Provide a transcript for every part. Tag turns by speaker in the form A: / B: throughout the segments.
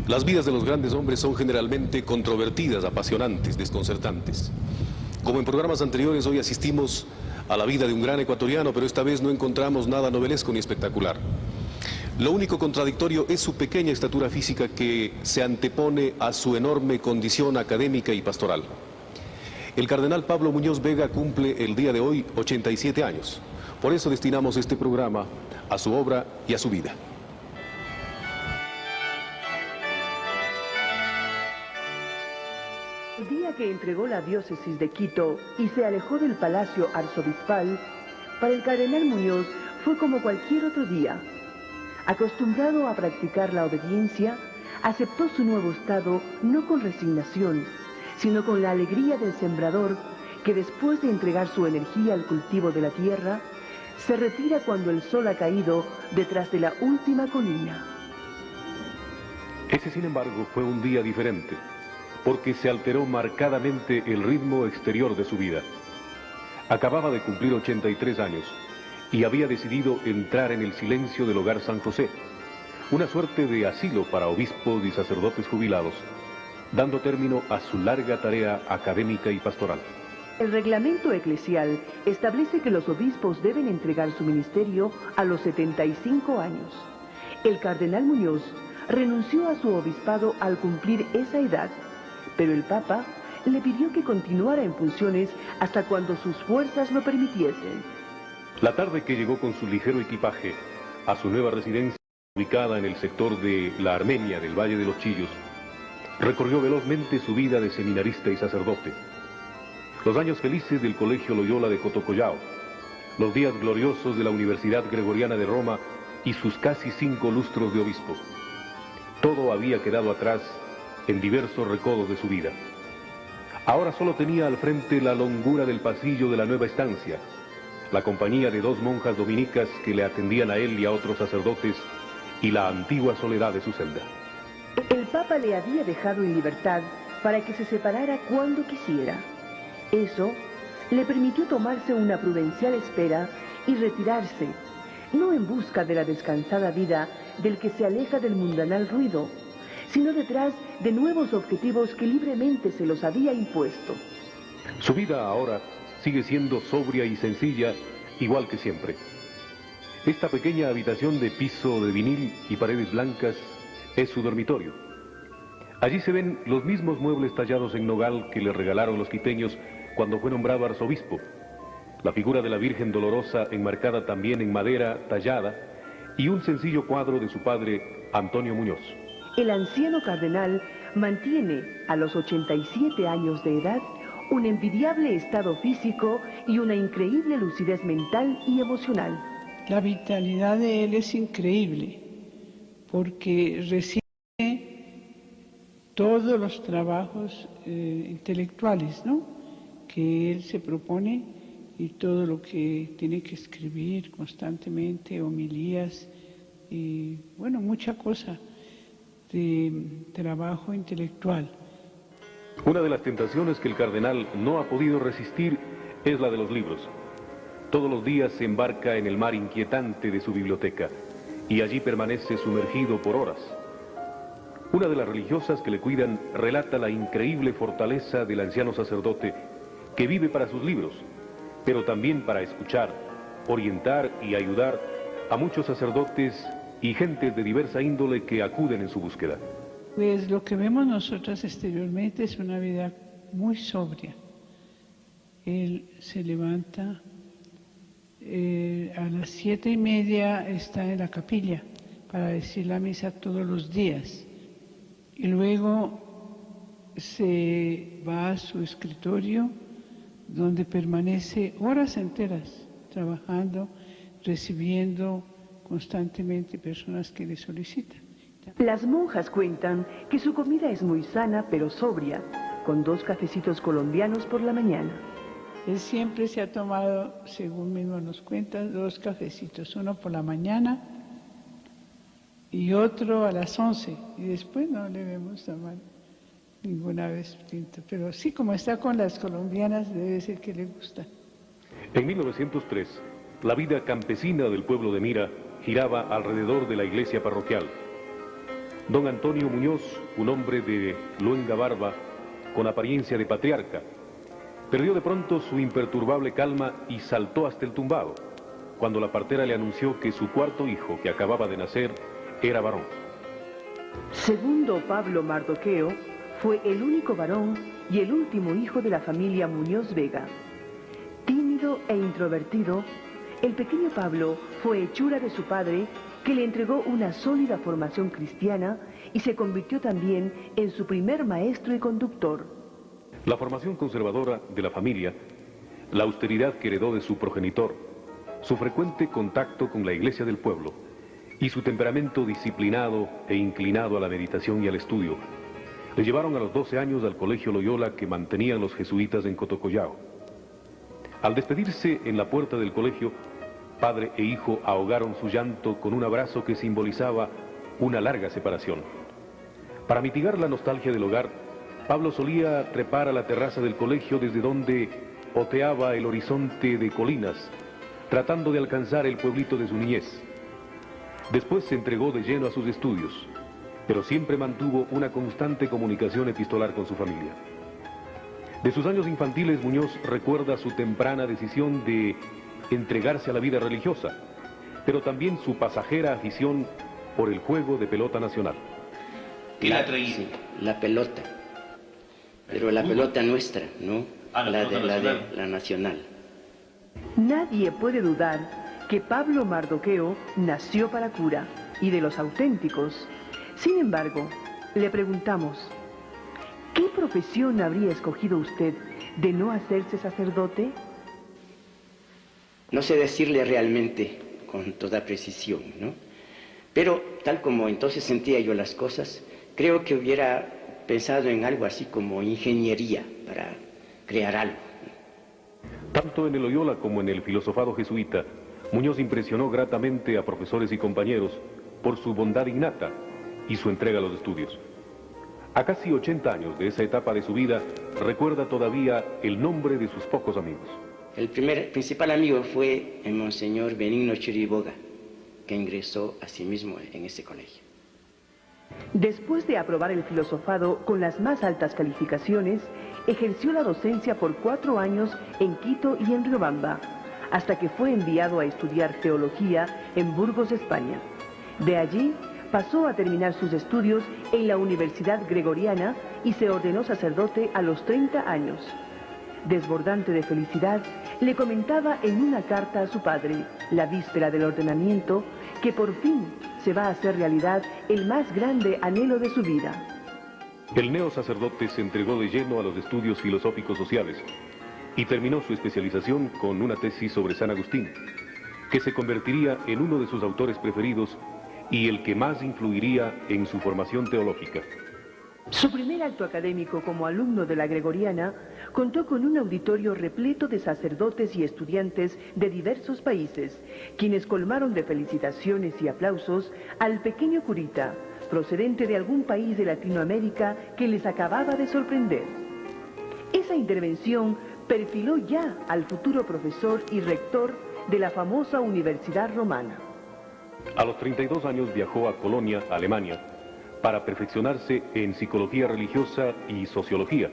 A: Las vidas de los grandes hombres son generalmente controvertidas, apasionantes, desconcertantes. Como en programas anteriores, hoy asistimos a la vida de un gran ecuatoriano, pero esta vez no encontramos nada novelesco ni espectacular. Lo único contradictorio es su pequeña estatura física que se antepone a su enorme condición académica y pastoral. El cardenal Pablo Muñoz Vega cumple el día de hoy 87 años. Por eso destinamos este programa a su obra y a su vida.
B: El día que entregó la diócesis de Quito y se alejó del palacio arzobispal, para el cardenal Muñoz fue como cualquier otro día. Acostumbrado a practicar la obediencia, aceptó su nuevo estado no con resignación, sino con la alegría del sembrador que después de entregar su energía al cultivo de la tierra, se retira cuando el sol ha caído detrás de la última colina.
A: Ese, sin embargo, fue un día diferente, porque se alteró marcadamente el ritmo exterior de su vida. Acababa de cumplir 83 años y había decidido entrar en el silencio del Hogar San José, una suerte de asilo para obispos y sacerdotes jubilados, dando término a su larga tarea académica y pastoral.
B: El reglamento eclesial establece que los obispos deben entregar su ministerio a los 75 años. El cardenal Muñoz renunció a su obispado al cumplir esa edad, pero el Papa le pidió que continuara en funciones hasta cuando sus fuerzas lo permitiesen.
A: La tarde que llegó con su ligero equipaje a su nueva residencia, ubicada en el sector de la Armenia del Valle de los Chillos, recorrió velozmente su vida de seminarista y sacerdote. Los años felices del Colegio Loyola de Cotocollao, los días gloriosos de la Universidad Gregoriana de Roma y sus casi 5 lustros de obispo. Todo había quedado atrás en diversos recodos de su vida. Ahora solo tenía al frente la longura del pasillo de la nueva estancia, la compañía de 2 monjas dominicas que le atendían a él y a otros sacerdotes, y la antigua soledad de su celda.
B: El Papa le había dejado en libertad para que se separara cuando quisiera. Eso le permitió tomarse una prudencial espera y retirarse, no en busca de la descansada vida del que se aleja del mundanal ruido, sino detrás de nuevos objetivos que libremente se los había impuesto.
A: Su vida ahora sigue siendo sobria y sencilla, igual que siempre. Esta pequeña habitación de piso de vinil y paredes blancas es su dormitorio. Allí se ven los mismos muebles tallados en nogal que le regalaron los quiteños cuando fue nombrado arzobispo. La figura de la Virgen Dolorosa enmarcada también en madera tallada y un sencillo cuadro de su padre, Antonio Muñoz.
B: El anciano cardenal mantiene, a los 87 años de edad, un envidiable estado físico y una increíble lucidez mental y emocional.
C: La vitalidad de él es increíble, porque recibe todos los trabajos intelectuales, ¿no?, que él se propone, y todo lo que tiene que escribir constantemente, homilías y, bueno, mucha cosa de trabajo intelectual.
A: Una de las tentaciones que el cardenal no ha podido resistir es la de los libros. Todos los días se embarca en el mar inquietante de su biblioteca y allí permanece sumergido por horas. Una de las religiosas que le cuidan relata la increíble fortaleza del anciano sacerdote que vive para sus libros, pero también para escuchar, orientar y ayudar a muchos sacerdotes y gentes de diversa índole que acuden en su búsqueda.
C: Pues lo que vemos nosotros exteriormente es una vida muy sobria. Él se levanta, a las 7:30 está en la capilla para decir la misa todos los días. Y luego se va a su escritorio, donde permanece horas enteras trabajando, recibiendo constantemente personas que le solicitan.
B: Las monjas cuentan que su comida es muy sana pero sobria, con 2 cafecitos colombianos por la mañana.
C: Él siempre se ha tomado, según mismo nos cuenta, 2 cafecitos, uno por la mañana y otro a las 11, y después no le vemos tomar ninguna vez tinto, pero sí, como está con las colombianas, debe ser que le gusta.
A: En 1903, la vida campesina del pueblo de Mira giraba alrededor de la iglesia parroquial. Don Antonio Muñoz, un hombre de luenga barba, con apariencia de patriarca, perdió de pronto su imperturbable calma y saltó hasta el tumbado, cuando la partera le anunció que su cuarto hijo, que acababa de nacer, era varón.
B: Segundo Pablo Mardoqueo fue el único varón y el último hijo de la familia Muñoz Vega. Tímido e introvertido, el pequeño Pablo fue hechura de su padre, que le entregó una sólida formación cristiana y se convirtió también en su primer maestro y conductor.
A: La formación conservadora de la familia, la austeridad que heredó de su progenitor, su frecuente contacto con la iglesia del pueblo y su temperamento disciplinado e inclinado a la meditación y al estudio, le llevaron a los 12 años al colegio Loyola que mantenían los jesuitas en Cotocollao. Al despedirse en la puerta del colegio, padre e hijo ahogaron su llanto con un abrazo que simbolizaba una larga separación. Para mitigar la nostalgia del hogar, Pablo solía trepar a la terraza del colegio desde donde oteaba el horizonte de colinas, tratando de alcanzar el pueblito de su niñez. Después se entregó de lleno a sus estudios, pero siempre mantuvo una constante comunicación epistolar con su familia. De sus años infantiles, Muñoz recuerda su temprana decisión de entregarse a la vida religiosa, pero también su pasajera afición por el juego de pelota nacional.
D: Sí, la pelota, pero la pelota nuestra, ¿no? La nacional.
B: Nadie puede dudar que Pablo Mardoqueo nació para cura y de los auténticos. Sin embargo, le preguntamos, ¿qué profesión habría escogido usted de no hacerse sacerdote?
D: No sé decirle realmente con toda precisión, ¿no? Pero tal como entonces sentía yo las cosas, creo que hubiera pensado en algo así como ingeniería para crear algo.
A: Tanto en el Loyola como en el filosofado jesuita, Muñoz impresionó gratamente a profesores y compañeros por su bondad innata y su entrega a los estudios. A casi 80 años de esa etapa de su vida, recuerda todavía el nombre de sus pocos amigos.
D: El principal amigo fue el Monseñor Benigno Chiriboga, que ingresó a sí mismo en ese colegio.
B: Después de aprobar el filosofado con las más altas calificaciones, ejerció la docencia por 4 años en Quito y en Riobamba, hasta que fue enviado a estudiar teología en Burgos, España. De allí pasó a terminar sus estudios en la Universidad Gregoriana y se ordenó sacerdote a los 30 años. Desbordante de felicidad, le comentaba en una carta a su padre, la víspera del ordenamiento, que por fin se va a hacer realidad el más grande anhelo de su vida.
A: El neosacerdote se entregó de lleno a los estudios filosóficos sociales y terminó su especialización con una tesis sobre San Agustín, que se convertiría en uno de sus autores preferidos y el que más influiría en su formación teológica.
B: Su primer acto académico como alumno de la Gregoriana contó con un auditorio repleto de sacerdotes y estudiantes de diversos países, quienes colmaron de felicitaciones y aplausos al pequeño curita, procedente de algún país de Latinoamérica que les acababa de sorprender. Esa intervención perfiló ya al futuro profesor y rector de la famosa Universidad Romana.
A: A los 32 años viajó a Colonia, Alemania, para perfeccionarse en psicología religiosa y sociología.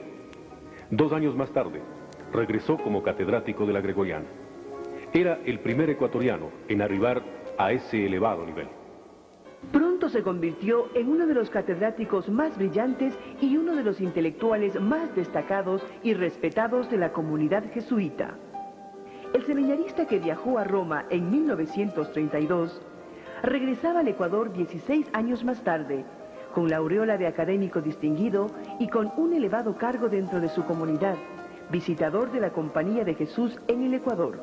A: 2 años más tarde, regresó como catedrático de la Gregoriana. Era el primer ecuatoriano en arribar a ese elevado nivel.
B: Pronto se convirtió en uno de los catedráticos más brillantes y uno de los intelectuales más destacados y respetados de la comunidad jesuita. El seminarista que viajó a Roma en 1932 regresaba al Ecuador 16 años más tarde, con la aureola de académico distinguido y con un elevado cargo dentro de su comunidad, visitador de la Compañía de Jesús en el Ecuador.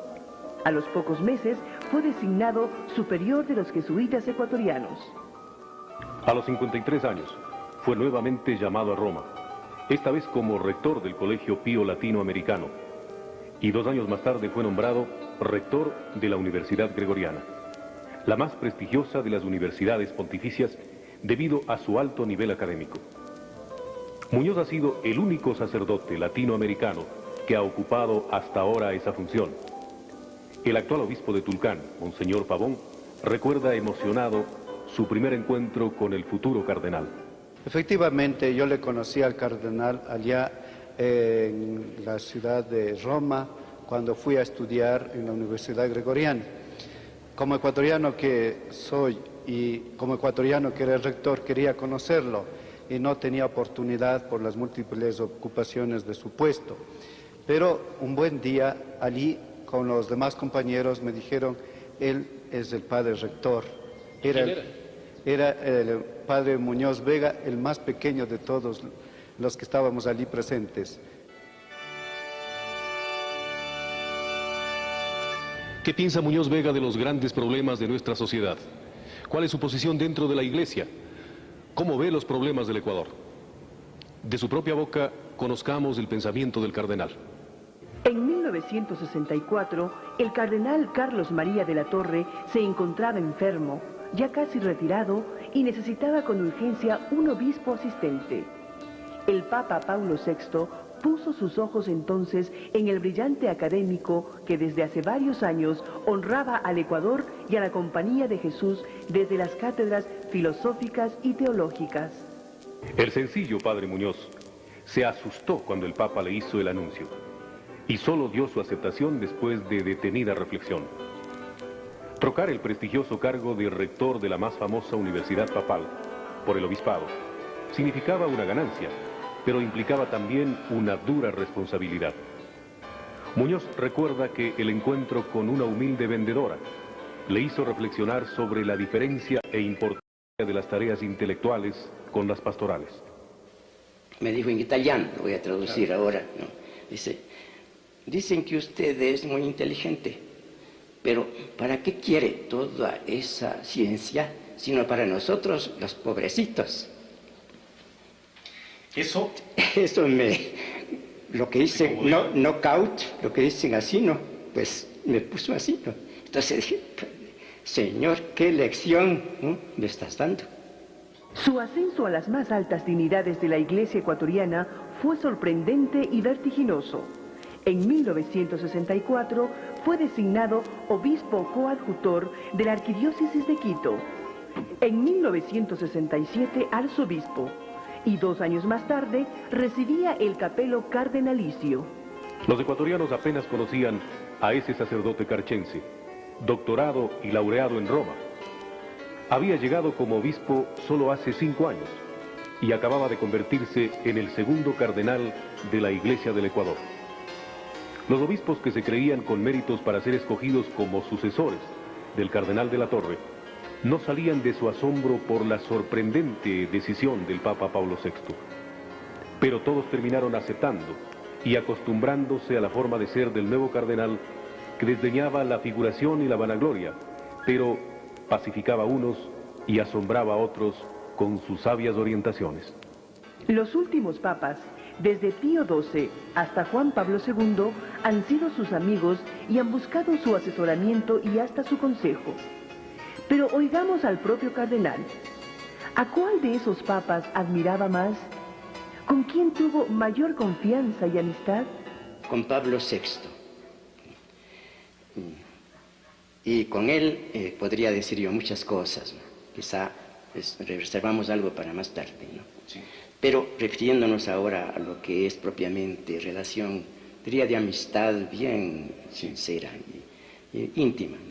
B: A los pocos meses fue designado superior de los jesuitas ecuatorianos.
A: A los 53 años fue nuevamente llamado a Roma, esta vez como rector del Colegio Pío Latinoamericano, y 2 años más tarde fue nombrado rector de la Universidad Gregoriana, la más prestigiosa de las universidades pontificias debido a su alto nivel académico. Muñoz ha sido el único sacerdote latinoamericano que ha ocupado hasta ahora esa función. El actual obispo de Tulcán, Monseñor Pavón, recuerda emocionado su primer encuentro con el futuro cardenal.
E: Efectivamente, yo le conocí al cardenal allá en la ciudad de Roma, cuando fui a estudiar en la Universidad Gregoriana. Como ecuatoriano que soy y como ecuatoriano que era el rector, quería conocerlo y no tenía oportunidad por las múltiples ocupaciones de su puesto. Pero un buen día allí con los demás compañeros me dijeron, él es el padre rector. Era el padre Muñoz Vega, el más pequeño de todos los que estábamos allí presentes.
A: ¿Qué piensa Muñoz Vega de los grandes problemas de nuestra sociedad? ¿Cuál es su posición dentro de la Iglesia? ¿Cómo ve los problemas del Ecuador? De su propia boca, conozcamos el pensamiento del cardenal.
B: En 1964, el cardenal Carlos María de la Torre se encontraba enfermo, ya casi retirado, y necesitaba con urgencia un obispo asistente. El Papa Pablo VI puso sus ojos entonces en el brillante académico que desde hace varios años honraba al Ecuador y a la Compañía de Jesús desde las cátedras filosóficas y teológicas.
A: El sencillo padre Muñoz se asustó cuando el Papa le hizo el anuncio y solo dio su aceptación después de detenida reflexión. Trocar el prestigioso cargo de rector de la más famosa universidad papal por el obispado significaba una ganancia, pero implicaba también una dura responsabilidad. Muñoz recuerda que el encuentro con una humilde vendedora le hizo reflexionar sobre la diferencia e importancia de las tareas intelectuales con las pastorales.
D: Me dijo en italiano, lo voy a traducir ahora, ¿no? Dicen que usted es muy inteligente, pero ¿para qué quiere toda esa ciencia, sino para nosotros, los pobrecitos? Eso lo que dicen, knockout, lo que dicen así, ¿no? Pues me puso así, ¿no? Entonces dije, Señor, qué lección, ¿no?, me estás dando.
B: Su ascenso a las más altas dignidades de la Iglesia ecuatoriana fue sorprendente y vertiginoso. En 1964 fue designado obispo coadjutor de la Arquidiócesis de Quito. En 1967 arzobispo. Y 2 años más tarde recibía el capelo cardenalicio.
A: Los ecuatorianos apenas conocían a ese sacerdote carchense, doctorado y laureado en Roma. Había llegado como obispo solo hace 5 años y acababa de convertirse en el segundo cardenal de la Iglesia del Ecuador. Los obispos que se creían con méritos para ser escogidos como sucesores del cardenal de la Torre no salían de su asombro por la sorprendente decisión del Papa Pablo VI. Pero todos terminaron aceptando y acostumbrándose a la forma de ser del nuevo cardenal, que desdeñaba la figuración y la vanagloria, pero pacificaba a unos y asombraba a otros con sus sabias orientaciones.
B: Los últimos papas, desde Pío XII hasta Juan Pablo II, han sido sus amigos y han buscado su asesoramiento y hasta su consejo. Pero oigamos al propio cardenal. ¿A cuál de esos papas admiraba más? ¿Con quién tuvo mayor confianza y amistad?
D: Con Pablo VI. Y con él podría decir yo muchas cosas, ¿no? Quizá reservamos algo para más tarde, ¿no? Sí. Pero refiriéndonos ahora a lo que es propiamente relación, diría de amistad bien sincera y íntima, ¿no?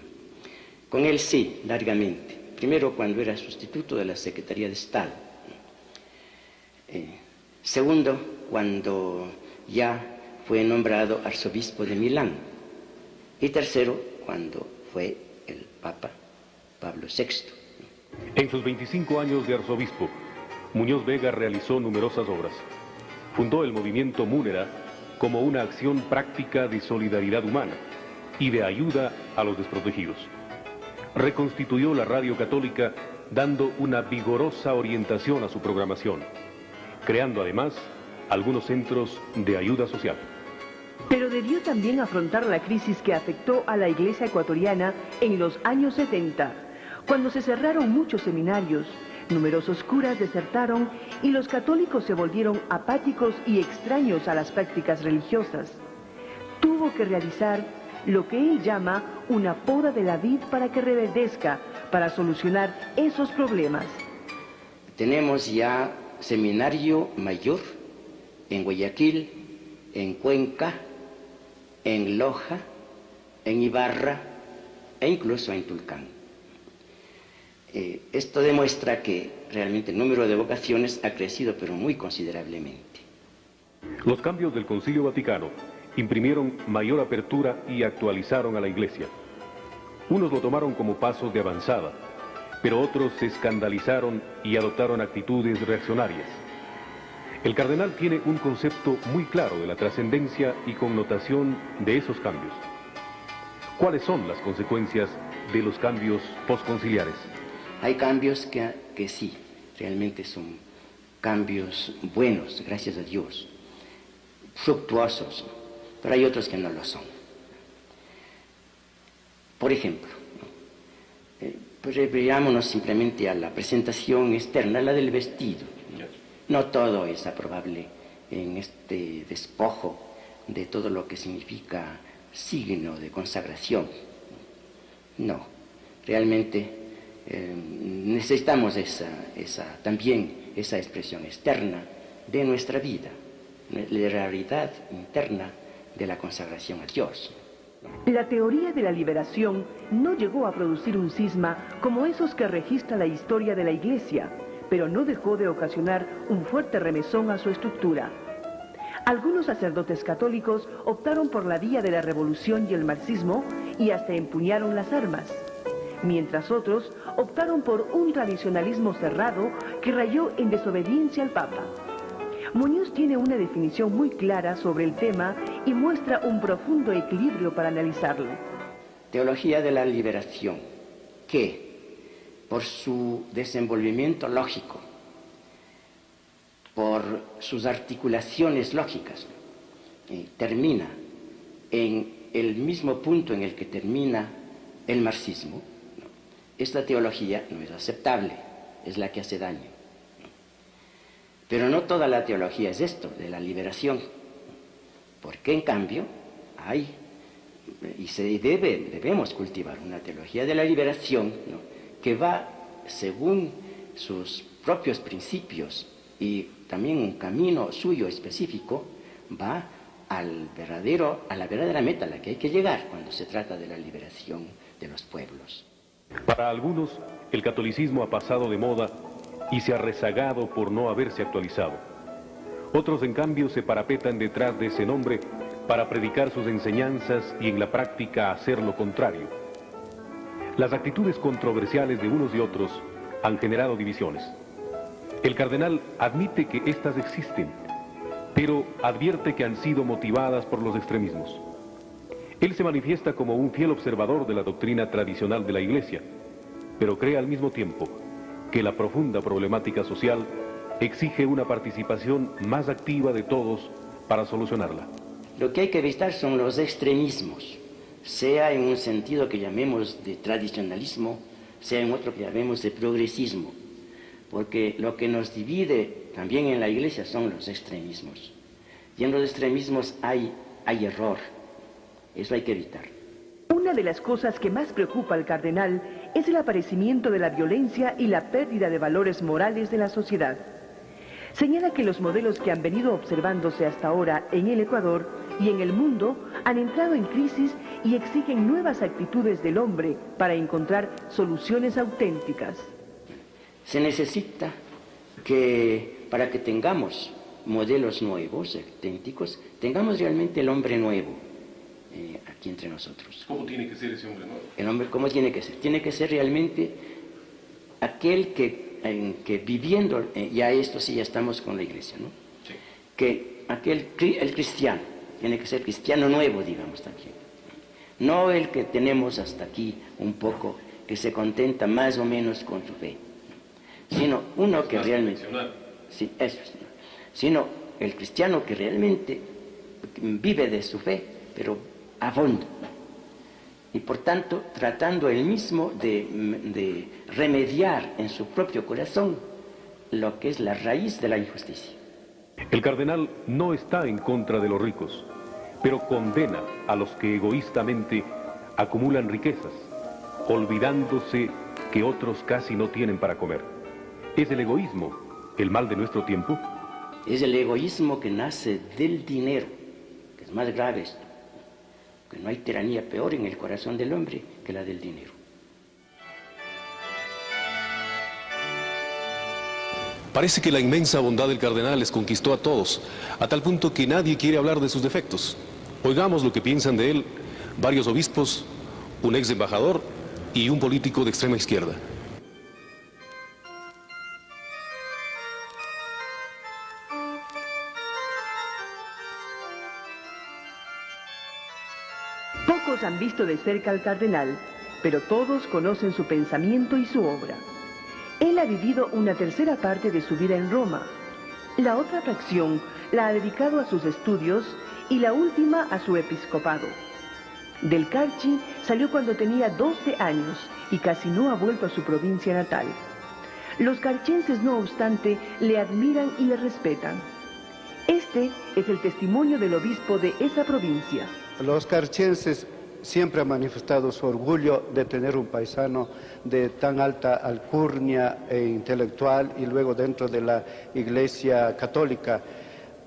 D: Con él sí, largamente. Primero cuando era sustituto de la Secretaría de Estado. Segundo, cuando ya fue nombrado arzobispo de Milán. Y tercero, cuando fue el Papa Pablo VI.
A: En sus 25 años de arzobispo, Muñoz Vega realizó numerosas obras. Fundó el movimiento Múnera como una acción práctica de solidaridad humana y de ayuda a los desprotegidos. Reconstituyó la radio católica dando una vigorosa orientación a su programación, creando además algunos centros de ayuda social.
B: Pero debió también afrontar la crisis que afectó a la Iglesia ecuatoriana en los años 70, cuando se cerraron muchos seminarios, numerosos curas desertaron y los católicos se volvieron apáticos y extraños a las prácticas religiosas. Tuvo que realizar lo que él llama una poda de la vid para que reverdezca, para solucionar esos problemas.
D: Tenemos ya seminario mayor en Guayaquil, en Cuenca, en Loja, en Ibarra e incluso en Tulcán. Esto demuestra que realmente el número de vocaciones ha crecido, pero muy considerablemente.
A: Los cambios del Concilio Vaticano imprimieron mayor apertura y actualizaron a la Iglesia. Unos lo tomaron como pasos de avanzada, pero otros se escandalizaron y adoptaron actitudes reaccionarias. El cardenal tiene un concepto muy claro de la trascendencia y connotación de esos cambios. ¿Cuáles son las consecuencias de los cambios posconciliares?
D: Hay cambios que sí, realmente son cambios buenos, gracias a Dios, fructuosos, pero hay otros que no lo son. Por ejemplo, pues refiriámonos simplemente a la presentación externa, la del vestido. No todo es aprobable en este despojo de todo lo que significa signo de consagración. No, realmente necesitamos también esa expresión externa de nuestra vida, la realidad interna de la consagración a Dios.
B: La teoría de la liberación no llegó a producir un cisma como esos que registra la historia de la Iglesia, pero no dejó de ocasionar un fuerte remesón a su estructura. Algunos sacerdotes católicos optaron por la vía de la revolución y el marxismo y hasta empuñaron las armas, mientras otros optaron por un tradicionalismo cerrado que rayó en desobediencia al Papa. Muñoz tiene una definición muy clara sobre el tema y muestra un profundo equilibrio para analizarlo.
D: Teología de la liberación, que por su desenvolvimiento lógico, por sus articulaciones lógicas, termina en el mismo punto en el que termina el marxismo. Esta teología no es aceptable, es la que hace daño. Pero no toda la teología es esto, de la liberación, porque en cambio hay, y debemos cultivar una teología de la liberación, ¿no?, que va según sus propios principios y también un camino suyo específico, va a la verdadera meta a la que hay que llegar cuando se trata de la liberación de los pueblos.
A: Para algunos, el catolicismo ha pasado de moda y se ha rezagado por no haberse actualizado. Otros, en cambio, se parapetan detrás de ese nombre para predicar sus enseñanzas y en la práctica hacer lo contrario. Las actitudes controversiales de unos y otros han generado divisiones. El cardenal admite que éstas existen, pero advierte que han sido motivadas por los extremismos. Él se manifiesta como un fiel observador de la doctrina tradicional de la Iglesia, pero cree al mismo tiempo que la profunda problemática social exige una participación más activa de todos para solucionarla.
D: Lo que hay que evitar son los extremismos, sea en un sentido que llamemos de tradicionalismo, sea en otro que llamemos de progresismo, porque lo que nos divide también en la Iglesia son los extremismos. Y en los extremismos hay error, eso hay que evitar.
B: Una de las cosas que más preocupa al cardenal es el aparecimiento de la violencia y la pérdida de valores morales de la sociedad. Señala que los modelos que han venido observándose hasta ahora en el Ecuador y en el mundo han entrado en crisis y exigen nuevas actitudes del hombre para encontrar soluciones auténticas.
D: Se necesita que, para que tengamos modelos nuevos, auténticos, tengamos realmente el hombre nuevo aquí entre nosotros.
A: ¿Cómo tiene que ser ese hombre nuevo?
D: El hombre, ¿cómo tiene que ser? Tiene que ser realmente aquel que viviendo, ya esto sí, ya estamos con la Iglesia, ¿no?
A: Sí.
D: Que el cristiano, tiene que ser cristiano nuevo, digamos también. No el que tenemos hasta aquí un poco, que se contenta más o menos con su fe, sino uno que realmente... Sí, eso es, ¿no? Sino el cristiano que realmente vive de su fe, pero a fondo. Y por tanto, tratando él mismo de remediar en su propio corazón lo que es la raíz de la injusticia.
A: El cardenal no está en contra de los ricos, pero condena a los que egoístamente acumulan riquezas, olvidándose que otros casi no tienen para comer. ¿Es el egoísmo el mal de nuestro tiempo?
D: Es el egoísmo que nace del dinero, que es más grave esto, que no hay tiranía peor en el corazón del hombre que la del dinero.
A: Parece que la inmensa bondad del cardenal les conquistó a todos, a tal punto que nadie quiere hablar de sus defectos. Oigamos lo que piensan de él varios obispos, un ex embajador y un político de extrema izquierda.
B: Pocos han visto de cerca al cardenal, pero todos conocen su pensamiento y su obra. Él ha vivido una tercera parte de su vida en Roma. La otra fracción la ha dedicado a sus estudios y la última a su episcopado. Del Carchi salió cuando tenía 12 años y casi no ha vuelto a su provincia natal. Los carchenses, no obstante, le admiran y le respetan. Este es el testimonio del obispo de esa provincia.
E: Los carchenses siempre han manifestado su orgullo de tener un paisano de tan alta alcurnia e intelectual y luego dentro de la Iglesia Católica.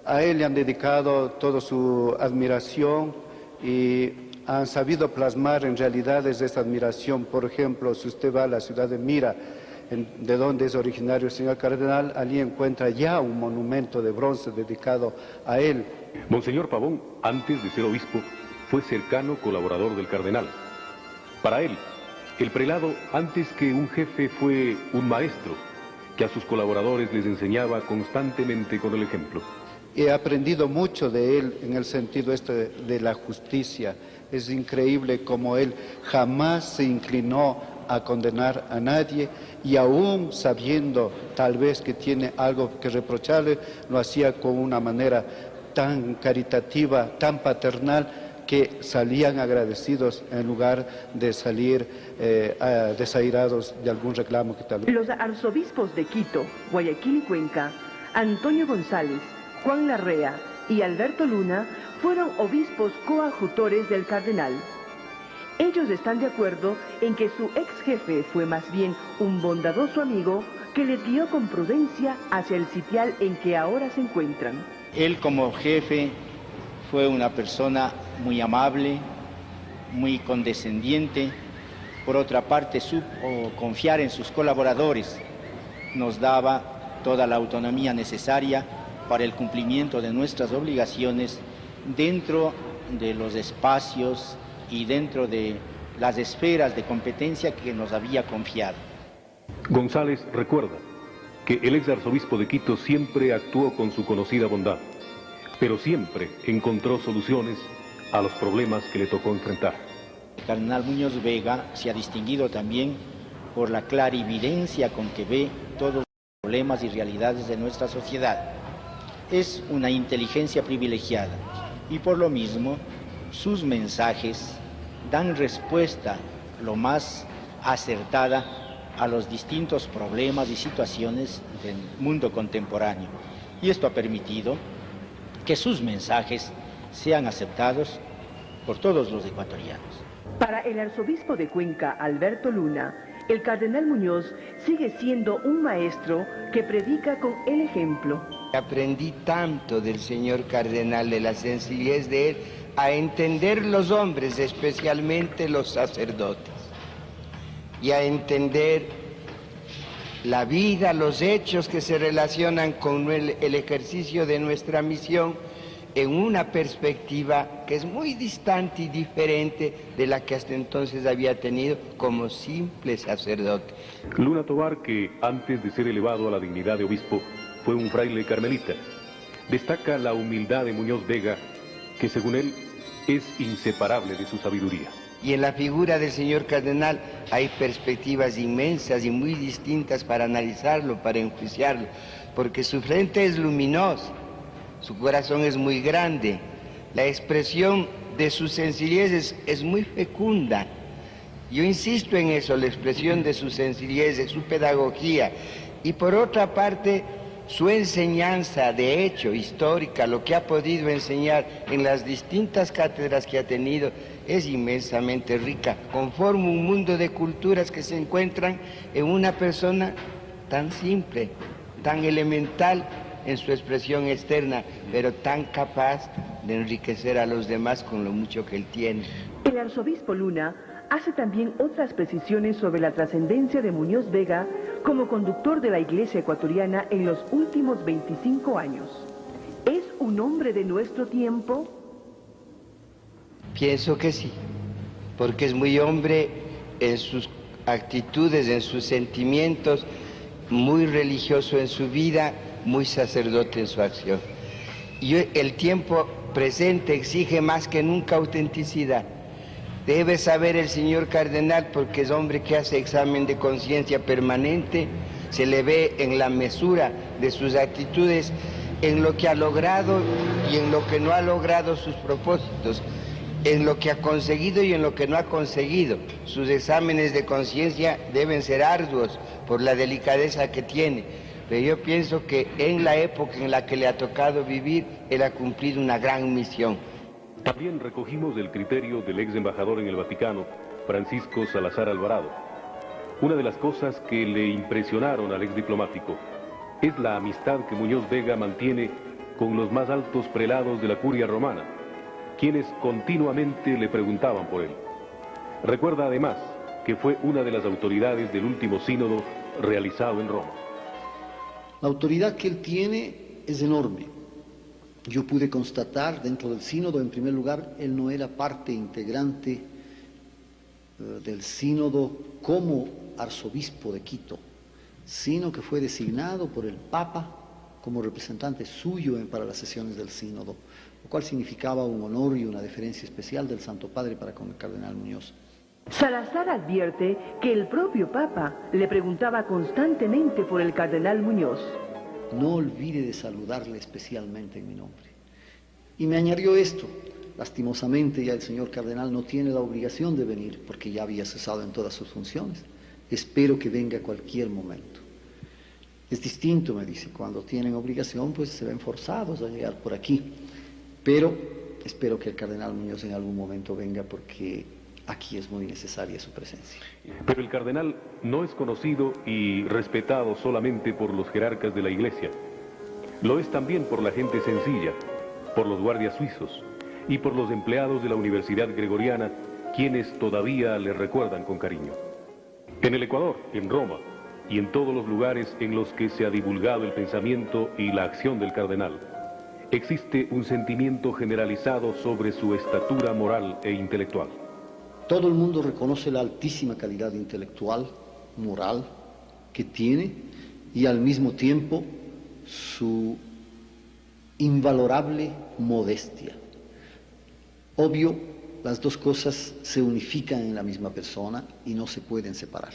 E: A él le han dedicado toda su admiración y han sabido plasmar en realidades esa admiración. Por ejemplo, si usted va a la ciudad de Mira, de donde es originario el señor cardenal, allí encuentra ya un monumento de bronce dedicado a él.
A: Monseñor Pavón, antes de ser obispo, fue cercano colaborador del cardenal. Para él, el prelado, antes que un jefe, fue un maestro, que a sus colaboradores les enseñaba constantemente con el ejemplo.
E: He aprendido mucho de él en el sentido de la justicia. Es increíble cómo él jamás se inclinó a condenar a nadie y aún sabiendo tal vez que tiene algo que reprocharle, lo hacía con una manera tan caritativa, tan paternal, que salían agradecidos en lugar de salir desairados de algún reclamo que tal vez.
B: Los arzobispos de Quito, Guayaquil y Cuenca, Antonio González, Juan Larrea y Alberto Luna, fueron obispos coadjutores del cardenal. Ellos están de acuerdo en que su ex jefe fue más bien un bondadoso amigo que les guió con prudencia hacia el sitial en que ahora se encuentran.
F: Él como jefe fue una persona muy amable, muy condescendiente. Por otra parte, supo confiar en sus colaboradores. Nos daba toda la autonomía necesaria para el cumplimiento de nuestras obligaciones dentro de los espacios y dentro de las esferas de competencia que nos había confiado.
A: González recuerda que el ex arzobispo de Quito siempre actuó con su conocida bondad, pero siempre encontró soluciones a los problemas que le tocó enfrentar.
F: El cardenal Muñoz Vega se ha distinguido también por la clarividencia con que ve todos los problemas y realidades de nuestra sociedad. Es una inteligencia privilegiada y por lo mismo sus mensajes dan respuesta lo más acertada a los distintos problemas y situaciones del mundo contemporáneo. Y esto ha permitido que sus mensajes sean aceptados por todos los ecuatorianos.
B: Para el arzobispo de Cuenca, Alberto Luna, el cardenal Muñoz sigue siendo un maestro que predica con el ejemplo.
G: Aprendí tanto del señor cardenal, de la sencillez de él, a entender los hombres, especialmente los sacerdotes, y a entender la vida, los hechos que se relacionan con el ejercicio de nuestra misión en una perspectiva que es muy distante y diferente de la que hasta entonces había tenido como simple sacerdote.
A: Luna Tobar, que antes de ser elevado a la dignidad de obispo, fue un fraile carmelita, destaca la humildad de Muñoz Vega, que según él es inseparable de su sabiduría.
G: Y en la figura del señor cardenal hay perspectivas inmensas y muy distintas para analizarlo, para enjuiciarlo, porque su frente es luminosa, su corazón es muy grande, la expresión de su sencillez es muy fecunda. Yo insisto en eso, la expresión de su sencillez, de su pedagogía, y por otra parte, su enseñanza de hecho histórica, lo que ha podido enseñar en las distintas cátedras que ha tenido, es inmensamente rica. Conforma un mundo de culturas que se encuentran en una persona tan simple, tan elemental en su expresión externa, pero tan capaz de enriquecer a los demás con lo mucho que él tiene.
B: El arzobispo Luna hace también otras precisiones sobre la trascendencia de Muñoz Vega como conductor de la Iglesia ecuatoriana en los últimos 25 años. ¿Es un hombre de nuestro tiempo?
G: Pienso que sí, porque es muy hombre en sus actitudes, en sus sentimientos, muy religioso en su vida, muy sacerdote en su acción. Y el tiempo presente exige más que nunca autenticidad. Debe saber el señor cardenal, porque es hombre que hace examen de conciencia permanente, se le ve en la mesura de sus actitudes, en lo que ha logrado y en lo que no ha logrado sus propósitos, en lo que ha conseguido y en lo que no ha conseguido. Sus exámenes de conciencia deben ser arduos por la delicadeza que tiene, pero yo pienso que en la época en la que le ha tocado vivir, él ha cumplido una gran misión.
A: También recogimos el criterio del ex embajador en el Vaticano, Francisco Salazar Alvarado. Una de las cosas que le impresionaron al ex diplomático es la amistad que Muñoz Vega mantiene con los más altos prelados de la curia romana, quienes continuamente le preguntaban por él. Recuerda además que fue una de las autoridades del último sínodo realizado en Roma.
H: La autoridad que él tiene es enorme. Yo pude constatar dentro del sínodo, en primer lugar, él no era parte integrante del sínodo como arzobispo de Quito, sino que fue designado por el Papa como representante suyo para las sesiones del sínodo, lo cual significaba un honor y una deferencia especial del Santo Padre para con el cardenal Muñoz.
B: Salazar advierte que el propio Papa le preguntaba constantemente por el cardenal Muñoz.
H: No olvide de saludarle especialmente en mi nombre. Y me añadió esto: lastimosamente ya el señor cardenal no tiene la obligación de venir porque ya había cesado en todas sus funciones. Espero que venga a cualquier momento. Es distinto, me dice, cuando tienen obligación pues se ven forzados a llegar por aquí. Pero espero que el cardenal Muñoz en algún momento venga porque aquí es muy necesaria su presencia.
A: Pero el cardenal no es conocido y respetado solamente por los jerarcas de la Iglesia. Lo es también por la gente sencilla, por los guardias suizos y por los empleados de la Universidad Gregoriana, quienes todavía le recuerdan con cariño. En el Ecuador, en Roma y en todos los lugares en los que se ha divulgado el pensamiento y la acción del cardenal, existe un sentimiento generalizado sobre su estatura moral e intelectual.
H: Todo el mundo reconoce la altísima calidad intelectual, moral que tiene y al mismo tiempo su invalorable modestia. Obvio, las dos cosas se unifican en la misma persona y no se pueden separar.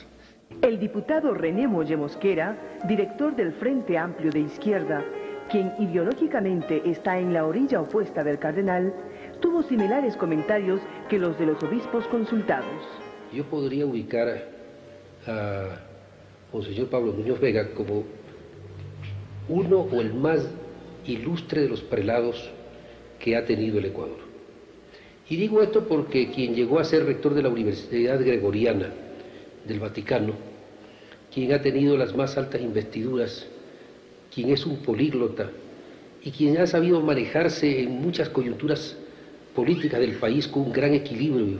B: El diputado René Molle Mosquera, director del Frente Amplio de Izquierda, quien ideológicamente está en la orilla opuesta del cardenal, tuvo similares comentarios que los de los obispos consultados.
I: Yo podría ubicar a Monseñor Pablo Muñoz Vega como uno o el más ilustre de los prelados que ha tenido el Ecuador. Y digo esto porque quien llegó a ser rector de la Universidad Gregoriana del Vaticano, quien ha tenido las más altas investiduras, quien es un políglota y quien ha sabido manejarse en muchas coyunturas políticas del país con un gran equilibrio,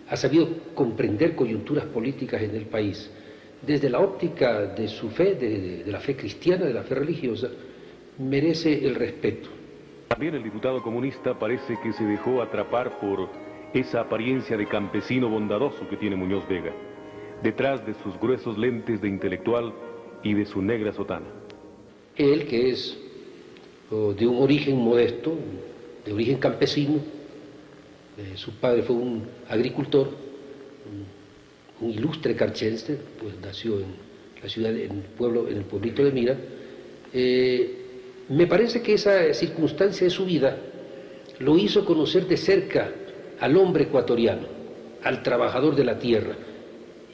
I: ha sabido comprender coyunturas políticas en el país, desde la óptica de su fe, de la fe cristiana, de la fe religiosa, merece el respeto.
A: También el diputado comunista parece que se dejó atrapar por esa apariencia de campesino bondadoso que tiene Muñoz Vega, detrás de sus gruesos lentes de intelectual y de su negra sotana.
I: Él, que es de un origen modesto, de origen campesino, su padre fue un agricultor, un ilustre carchense, pues nació en la ciudad, en el pueblito de Mira. Me parece que esa circunstancia de su vida lo hizo conocer de cerca al hombre ecuatoriano, al trabajador de la tierra.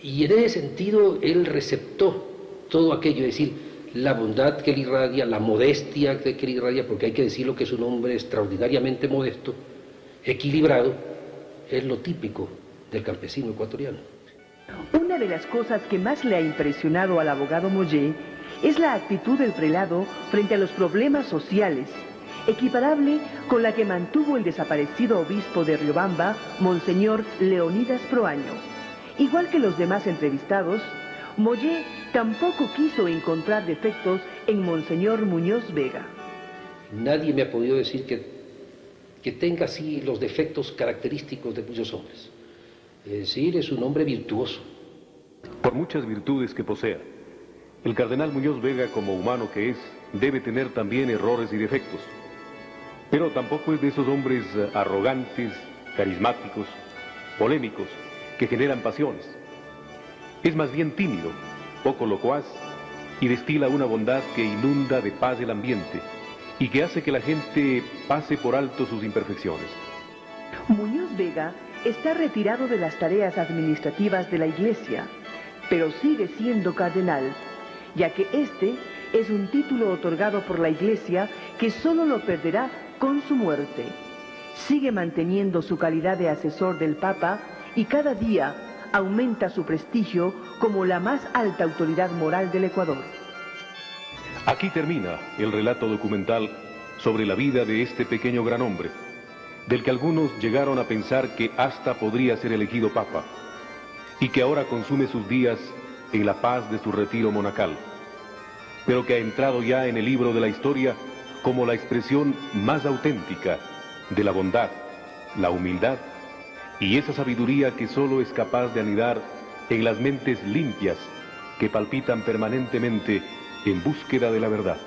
I: Y en ese sentido él receptó todo aquello, es decir, la bondad que él irradia, la modestia que él irradia, porque hay que decirlo que es un hombre extraordinariamente modesto, equilibrado, es lo típico del campesino ecuatoriano.
B: Una de las cosas que más le ha impresionado al abogado Mollé es la actitud del prelado frente a los problemas sociales, equiparable con la que mantuvo el desaparecido obispo de Riobamba, Monseñor Leonidas Proaño. Igual que los demás entrevistados, Mollé tampoco quiso encontrar defectos en Monseñor Muñoz Vega.
I: Nadie me ha podido decir que tenga así los defectos característicos de muchos hombres. Es decir, es un hombre virtuoso.
A: Por muchas virtudes que posea, el cardenal Muñoz Vega, como humano que es, debe tener también errores y defectos. Pero tampoco es de esos hombres arrogantes, carismáticos, polémicos, que generan pasiones. Es más bien tímido, poco locuaz, y destila una bondad que inunda de paz el ambiente y que hace que la gente pase por alto sus imperfecciones.
B: Muñoz Vega está retirado de las tareas administrativas de la Iglesia, pero sigue siendo cardenal, ya que este es un título otorgado por la Iglesia que solo lo perderá con su muerte. Sigue manteniendo su calidad de asesor del Papa y cada día aumenta su prestigio como la más alta autoridad moral del Ecuador.
A: Aquí termina el relato documental sobre la vida de este pequeño gran hombre, del que algunos llegaron a pensar que hasta podría ser elegido Papa, y que ahora consume sus días en la paz de su retiro monacal, pero que ha entrado ya en el libro de la historia como la expresión más auténtica de la bondad, la humildad y esa sabiduría que solo es capaz de anidar en las mentes limpias que palpitan permanentemente en búsqueda de la verdad.